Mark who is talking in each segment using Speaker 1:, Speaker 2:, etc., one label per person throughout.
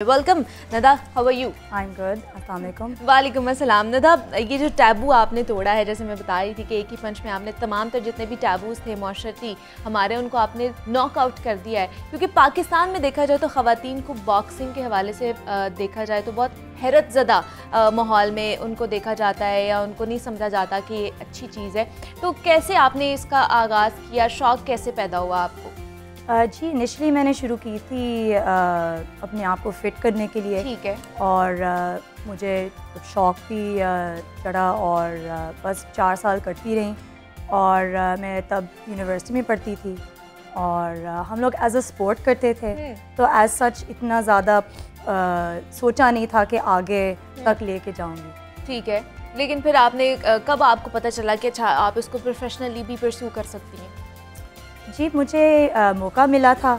Speaker 1: Welcome Nada, how are you?
Speaker 2: I am good, अस्सलाम वालेकुम।
Speaker 1: वालेकुम अस्सलाम। नदा, ये जो टैबू आपने तोड़ा है, जैसे मैं बता रही थी कि एक ही पंच में आपने तमाम तर जितने भी टैबूज़ थे माशरती हमारे, उनको आपने नॉकआउट कर दिया है। क्योंकि पाकिस्तान में देखा जाए तो ख़वातीन को बॉक्सिंग के हवाले से देखा जाए तो बहुत हैरत ज़दा माहौल में उनको देखा जाता है या उनको नहीं समझा जाता कि ये अच्छी चीज़ है। तो कैसे आपने इसका आगाज़ किया, शौक़ कैसे पैदा हुआ आपको?
Speaker 2: जी, इनिशली मैंने शुरू की थी अपने आप को फ़िट करने के लिए।
Speaker 1: ठीक है।
Speaker 2: और मुझे शौक़ भी चढ़ा और बस 4 साल करती रही। और मैं तब यूनिवर्सिटी में पढ़ती थी और हम लोग एज़ अ स्पोर्ट करते थे, तो एज़ सच इतना ज़्यादा सोचा नहीं था कि आगे तक लेके जाऊंगी।
Speaker 1: ठीक है, लेकिन फिर आपने कब आपको पता चला कि अच्छा आप इसको प्रोफेशनली भी परस्यू कर सकती हैं?
Speaker 2: जी, मुझे मौका मिला था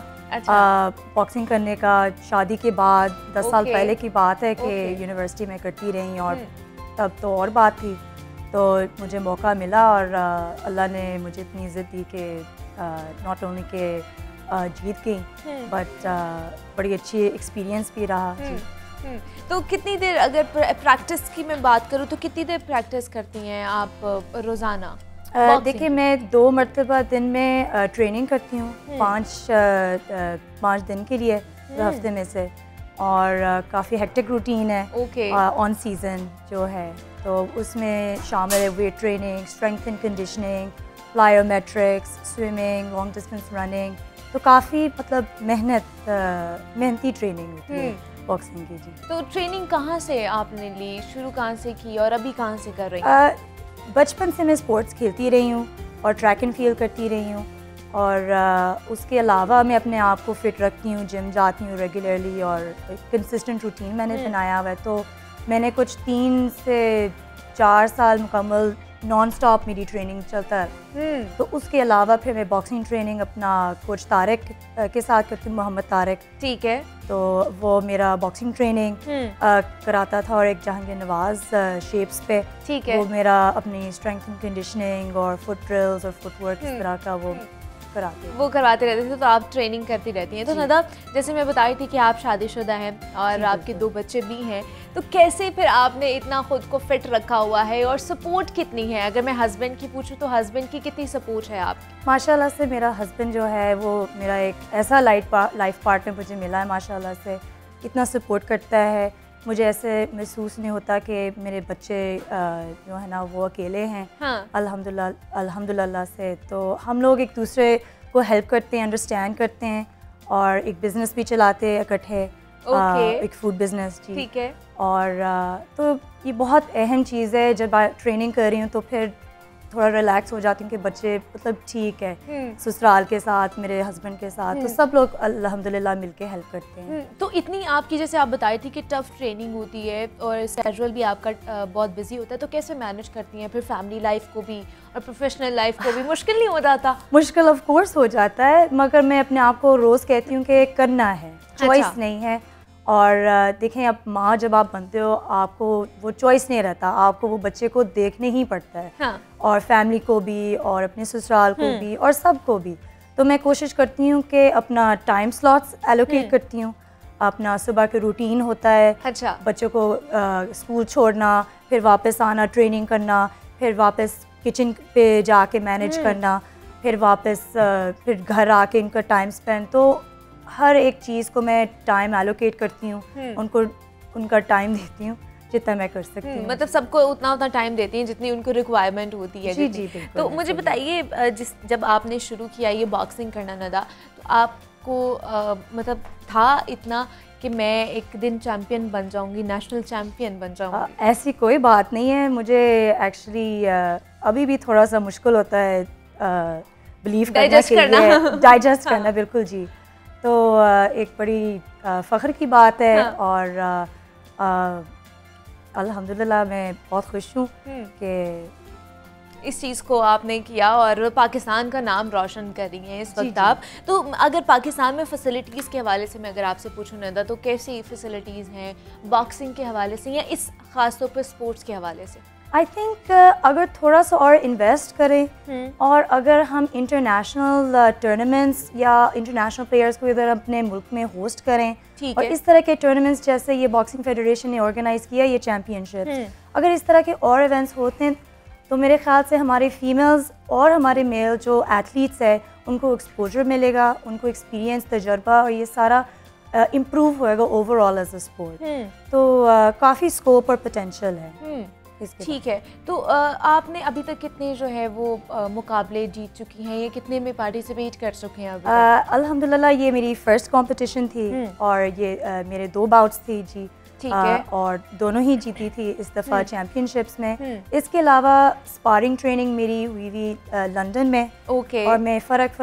Speaker 2: बॉक्सिंग करने का शादी के बाद। 10 साल पहले की बात है कि यूनिवर्सिटी में करती रही और तब तो और बात थी। तो मुझे मौका मिला और अल्लाह ने मुझे इतनी इज़्ज़त दी कि नॉट ओनली के जीत गई बट बड़ी अच्छी एक्सपीरियंस भी रहा।
Speaker 1: तो कितनी देर, अगर प्रैक्टिस की मैं बात करूँ तो कितनी देर प्रैक्टिस करती हैं आप रोज़ाना?
Speaker 2: देखिए, मैं 2 मरतबा दिन में ट्रेनिंग करती हूँ, 5 दिन के लिए हफ्ते में से। और काफ़ी हेक्टिक रूटीन है ऑन सीज़न जो है, तो उसमें शामिल है weight training, strength and conditioning, plyometrics, swimming, long distance running. तो काफ़ी मतलब मेहनती ट्रेनिंग होती है बॉक्सिंग की। जी,
Speaker 1: तो ट्रेनिंग कहाँ से आपने ली, शुरू कहाँ से की और अभी कहाँ से कर रही हैं?
Speaker 2: बचपन से मैं स्पोर्ट्स खेलती रही हूँ और ट्रैक एंड फील्ड करती रही हूँ। और उसके अलावा मैं अपने आप को फ़िट रखती हूँ, जिम जाती हूँ रेगुलरली और कंसिस्टेंट रूटीन मैंने बनाया हुआ है। तो मैंने कुछ 3 से 4 साल मुकम्मल नॉन स्टॉप मेरी ट्रेनिंग चलता है। तो उसके अलावा फिर मैं बॉक्सिंग ट्रेनिंग अपना कोच तारिक के साथ करती हूँ, मोहम्मद तारिक। ठीक है। तो वो मेरा बॉक्सिंग ट्रेनिंग कराता था और एक जहांगीर नवाज शेप्स पे। ठीक है। वो मेरा अपनी स्ट्रेंथ एंड कंडीशनिंग और फुट ड्रिल्स और फुटवर्क इस तरह का वो करवाते रहते थे। तो आप ट्रेनिंग करती रहती हैं। तो नदा, जैसे मैं बता रही थी कि आप शादीशुदा हैं और आपके 2 बच्चे भी हैं, तो कैसे फिर आपने इतना खुद को फिट रखा हुआ है और सपोर्ट कितनी है? अगर मैं हस्बैंड की पूछूं तो हस्बैंड की कितनी सपोर्ट है आप? माशाल्लाह से मेरा हस्बैंड जो है वो मेरा एक ऐसा लाइफ पार्टनर मुझे मिला है माशाल्लाह से, इतना सपोर्ट करता है। मुझे ऐसे महसूस नहीं होता कि मेरे बच्चे जो है ना वो अकेले हैं। अल्हम्दुलिल्लाह से तो हम लोग एक दूसरे को हेल्प करते हैं, अंडरस्टैंड करते हैं और एक बिज़नेस भी चलाते हैं इकट्ठे, एक फूड बिज़नेस। जी, ठीक है। और तो ये बहुत अहम चीज़ है। जब ट्रेनिंग कर रही हूँ तो फिर थोड़ा रिलैक्स हो जाती हूँ कि बच्चे मतलब ठीक है, ससुराल के साथ, मेरे हस्बैंड के साथ, तो सब लोग अल्हम्दुलिल्लाह मिलके हेल्प करते हैं।
Speaker 1: तो इतनी आपकी, जैसे आप बता रही थी कि टफ ट्रेनिंग होती है और शेड्यूल भी आपका बहुत बिजी होता है, तो कैसे मैनेज करती हैं फिर फैमिली लाइफ को भी और प्रोफेशनल लाइफ को भी? मुश्किल नहीं हो जाता? मुश्किल
Speaker 2: ऑफ कोर्स हो जाता है, मगर मैं अपने आप को रोज़ कहती हूँ कि करना है, चॉइस नहीं है। और देखें, अब माँ जब आप बनते हो आपको वो चॉइस नहीं रहता, आपको वो बच्चे को देखने ही पड़ता है। हाँ। और फैमिली को भी और अपने ससुराल को भी और सबको भी। तो मैं कोशिश करती हूँ कि अपना टाइम स्लॉट्स एलोकेट करती हूँ। अपना सुबह के रूटीन होता है। अच्छा। बच्चों को स्कूल छोड़ना, फिर वापस आना, ट्रेनिंग करना, फिर वापस किचन पे जाके मैनेज करना, फिर वापस फिर घर आके इनका टाइम स्पेंड। तो हर एक चीज़ को मैं टाइम एलोकेट करती हूँ, उनको उनका टाइम देती हूँ जितना मैं कर सकती हूँ। मतलब सबको उतना टाइम देती हैं जितनी उनको रिक्वायरमेंट होती है। जी जी, बिल्कुल। तो मुझे बताइए, जब आपने शुरू किया ये बॉक्सिंग करना नदा, तो आपको मतलब था इतना कि मैं एक दिन चैम्पियन बन जाऊंगी, नेशनल चैम्पियन बन जाऊंगी? ऐसी कोई बात नहीं है। मुझे एक्चुअली अभी भी थोड़ा सा मुश्किल होता है बिलीव डाइजेस्ट करना। बिल्कुल जी। तो एक बड़ी फ़ख्र की बात है। और अल्हम्दुलिल्लाह मैं बहुत खुश हूँ कि इस चीज़ को आपने किया और पाकिस्तान का नाम रोशन कर रही हैं इस वक्त आप। तो अगर पाकिस्तान में फ़ैसिलिटीज़ के हवाले से मैं अगर आपसे पूछूँ नदा, तो कैसी फ़ैसिलिटीज़ हैं बॉक्सिंग के हवाले से या इस ख़ास तौर पर स्पोर्ट्स के हवाले से? आई थिंक अगर थोड़ा सा और इन्वेस्ट करें और अगर हम इंटरनेशनल टूर्नामेंट्स या इंटरनेशनल प्लेयर्स को इधर अपने मुल्क में होस्ट करें और इस तरह के टूर्नामेंट्स जैसे ये बॉक्सिंग फेडरेशन ने ऑर्गेनाइज किया ये चैम्पियनशिप, अगर इस तरह के और इवेंट्स होते हैं तो मेरे ख्याल से हमारे फीमेल्स और हमारे मेल जो एथलीट्स है उनको एक्सपोजर मिलेगा, उनको एक्सपीरियंस, तजर्बा और ये सारा इम्प्रूव होएगा ओवरऑल एज अ स्पोर्ट। तो काफ़ी स्कोप और पोटेंशियल है।
Speaker 1: ठीक है, तो आपने अभी तक कितने जो है वो मुकाबले जीत चुकी हैं, ये कितने में पार्टिसिपेट कर चुके हैं अभी?
Speaker 2: अल्हम्दुलिल्लाह ये मेरी फर्स्ट कंपटीशन थी और ये मेरे 2 बाउट्स थी जी।
Speaker 1: ठीक है।
Speaker 2: और दोनों ही जीती थी इस दफ़ा चैम्पियनशिप्स में। इसके अलावा स्पारिंग ट्रेनिंग मेरी हुई हुई लंदन में।
Speaker 1: ओके।
Speaker 2: और मैं फ़र्क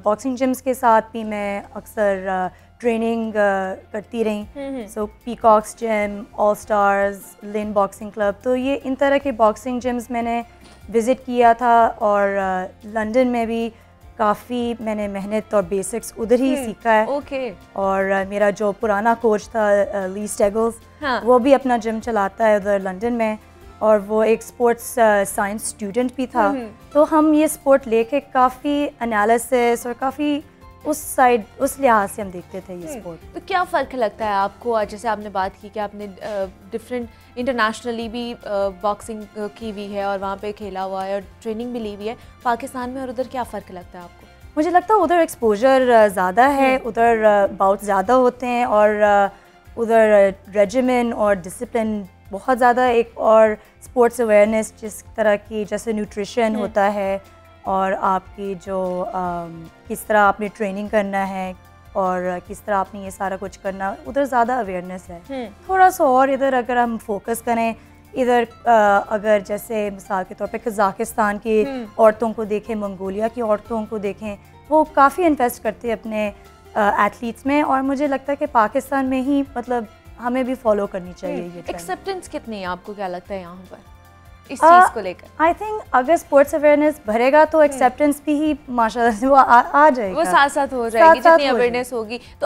Speaker 2: बॉक्सिंग जिम्स के साथ भी मैं अक्सर ट्रेनिंग करती रही। सो पीकॉक्स जिम, ऑल स्टार्स, लिन बॉक्सिंग क्लब, तो ये इन तरह के बॉक्सिंग जिम्स मैंने विज़िट किया था और लंदन में भी काफ़ी मैंने मेहनत और बेसिक्स उधर ही सीखा है।
Speaker 1: ओके।
Speaker 2: और मेरा जो पुराना कोच था ली स्टेगल्स, वो भी अपना जिम चलाता है उधर लंदन में और वो एक स्पोर्ट्स साइंस स्टूडेंट भी था। तो हम ये स्पोर्ट लेके काफ़ी एनालिसिस और काफ़ी उस लिहाज से हम देखते थे ये स्पोर्ट।
Speaker 1: तो क्या फ़र्क लगता है आपको, जैसे आपने बात की कि आपने डिफरेंट इंटरनेशनली भी बॉक्सिंग की हुई है और वहाँ पे खेला हुआ है और ट्रेनिंग भी ली हुई है, पाकिस्तान में और उधर क्या फ़र्क लगता है आपको?
Speaker 2: मुझे लगता है उधर एक्सपोजर ज़्यादा है, उधर बाउट ज़्यादा होते हैं और उधर रेजिमेंट और डिसिप्लिन बहुत ज़्यादा, एक और स्पोर्ट्स अवेयरनेस जिस तरह की जैसे न्यूट्रिशन होता है और आपकी जो किस तरह आपने ट्रेनिंग करना है और किस तरह आपने ये सारा कुछ करना, उधर ज़्यादा अवेयरनेस है। थोड़ा सा और इधर अगर हम फोकस करें, इधर अगर जैसे मिसाल के तौर पे कज़ाकिस्तान की औरतों को देखें, मंगोलिया की औरतों को देखें, वो काफ़ी इन्वेस्ट करते हैं अपने एथलीट्स में और मुझे लगता है कि पाकिस्तान में ही मतलब हमें भी फॉलो करनी चाहिए ये।
Speaker 1: एक्सेप्टेंस कितनी है आपको, क्या लगता है यहाँ पर इस चीज़ को लेकर?
Speaker 2: आई थिंक अगर स्पोर्ट्स अवेयरनेस भरेगा तो एक्सेप्टेंस भी ही माशाल्लाह से वो आ जाएगा,
Speaker 1: वो साथ साथ हो जाएगी जितनी अवेयरनेस होगी। तो